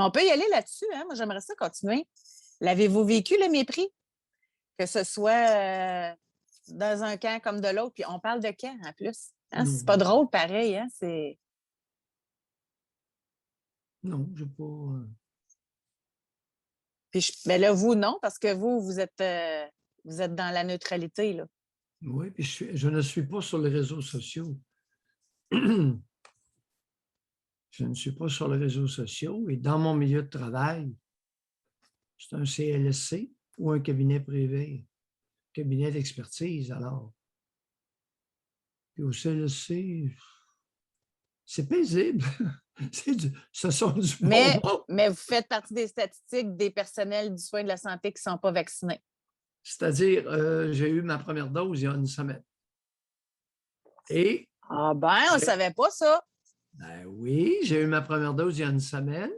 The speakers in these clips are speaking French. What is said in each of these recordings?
Mais on peut y aller là-dessus, hein? Moi, j'aimerais ça continuer. L'avez-vous vécu, le mépris? Que ce soit dans un camp comme de l'autre, puis on parle de camp en plus. Hein? C'est pas Non, drôle pareil, hein? C'est... non, je n'ai pas. Puis ben là, vous, non, parce que vous êtes dans la neutralité, là. Oui, puis je ne suis pas sur les réseaux sociaux. Je ne suis pas sur les réseaux sociaux et dans mon milieu de travail, c'est un CLSC ou un cabinet privé, cabinet d'expertise, alors. Puis au CLSC, c'est paisible. Ce sont du bon monde. Mais vous faites partie des statistiques des personnels du soin de la santé qui ne sont pas vaccinés. C'est-à-dire, j'ai eu ma première dose il y a une semaine. Et Ah ben, on ne savait pas ça. ben oui, j'ai eu ma première dose il y a une semaine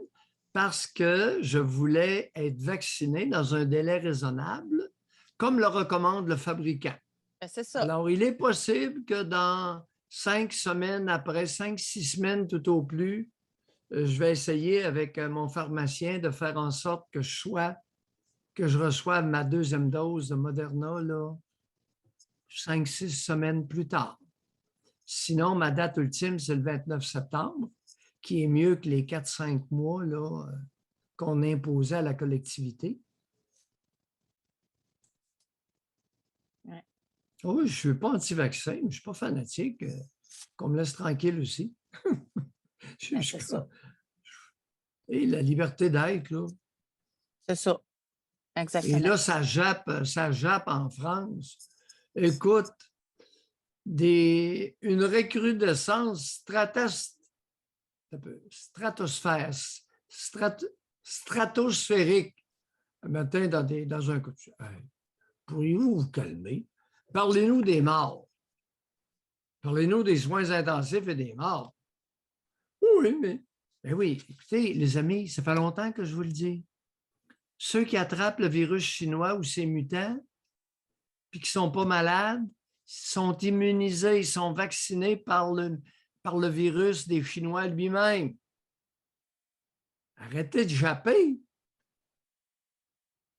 parce que je voulais être vacciné dans un délai raisonnable, comme le recommande le fabricant. Ben, c'est ça. Alors, il est possible que dans 5 semaines, après 5-6 semaines tout au plus, je vais essayer avec mon pharmacien de faire en sorte que je reçoive ma deuxième dose de Moderna là, 5-6 semaines plus tard. Sinon, ma date ultime, c'est le 29 septembre, qui est mieux que les 4-5 mois là, qu'on imposait à la collectivité. Ouais. Oui, je ne suis pas anti-vaccin, je ne suis pas fanatique. Qu'on me laisse tranquille aussi. Ben, c'est ça. Et la liberté d'être, là. C'est ça. Et Exactement. là, ça jappe en France. Écoute, une recrudescence stratosphérique. Un matin, dans un coup de... Hey, pourriez-vous vous calmer? Parlez-nous des morts. Parlez-nous des soins intensifs et des morts. Oui, mais oui, écoutez, les amis, ça fait longtemps que je vous le dis. Ceux qui attrapent le virus chinois ou ses mutants, puis qui ne sont pas malades, sont immunisés, ils sont vaccinés par le virus des Chinois lui-même. Arrêtez de japper.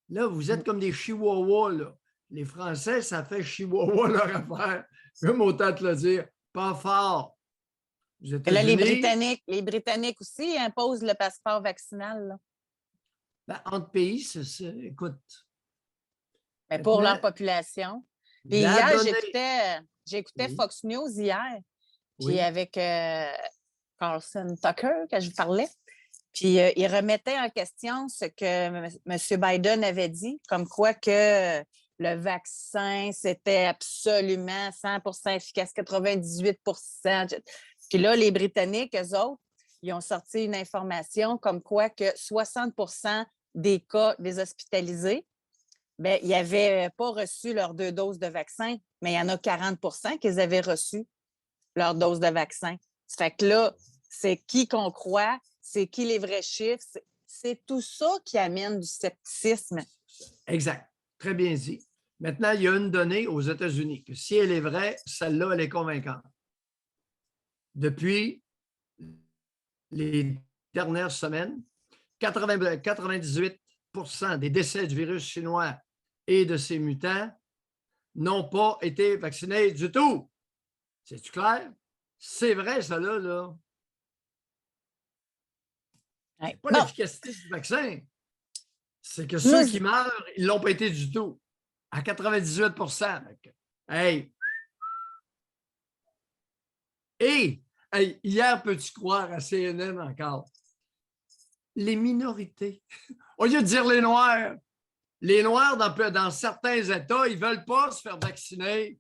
Là, vous êtes comme des chihuahuas, là. Les Français, ça fait chihuahua leur affaire. Comme autant te le dire, pas fort. Et là, les Britanniques aussi imposent le passeport vaccinal, là. Ben, entre pays, écoute. Mais pour Maintenant, leur population. Puis la hier, donnée. j'écoutais Oui, Fox News hier, puis oui. avec Carlson Tucker, que je vous parlais. Puis il remettait en question ce que M. Biden avait dit, comme quoi que le vaccin, c'était absolument 100% efficace, 98%. Puis là, les Britanniques, eux autres, ils ont sorti une information comme quoi que 60% des cas des hospitalisés, bien, ils n'avaient pas reçu leurs 2 doses de vaccin, mais il y en a 40% qui avaient reçu leur dose de vaccin. Ça fait que là, c'est qui qu'on croit, c'est qui les vrais chiffres, c'est tout ça qui amène du scepticisme. Exact. Très bien dit. Maintenant, il y a une donnée aux États-Unis que si elle est vraie, celle-là, elle est convaincante. Depuis les dernières semaines, 98% des décès du virus chinois et de ses mutants n'ont pas été vaccinés du tout. C'est-tu clair? C'est vrai, ça là. C'est pas Bon, l'efficacité du vaccin. C'est que ceux nous, qui meurent, ils ne l'ont pas été du tout. À 98%. Hey! Et hey, hier, peux-tu croire à CNN encore? Les minorités. Au lieu de dire les Noirs, dans certains États, ils ne veulent pas se faire vacciner.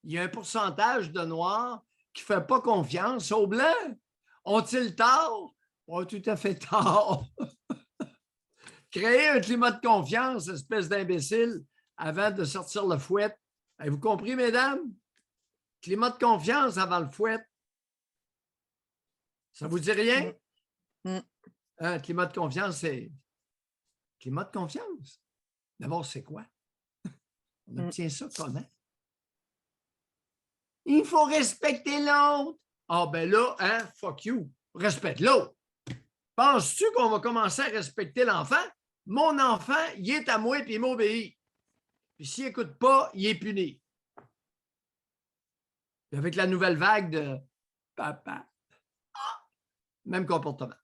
Il y a un pourcentage de Noirs qui ne fait pas confiance aux Blancs. Ont-ils tort? Pas tout à fait tort. Créer un climat de confiance, espèce d'imbécile, avant de sortir le fouet. Avez-vous compris, mesdames? Climat de confiance avant le fouet. Ça vous dit rien? Un climat de confiance, c'est... Climat de confiance? D'abord, c'est quoi? On obtient ça comment? Il faut respecter l'autre. Ah, ben là, hein, fuck you. Respecte l'autre. Penses-tu qu'on va commencer à respecter l'enfant? Mon enfant, il est à moi et il m'obéit. Puis s'il n'écoute pas, il est puni. Puis avec la nouvelle vague de papa, même comportement.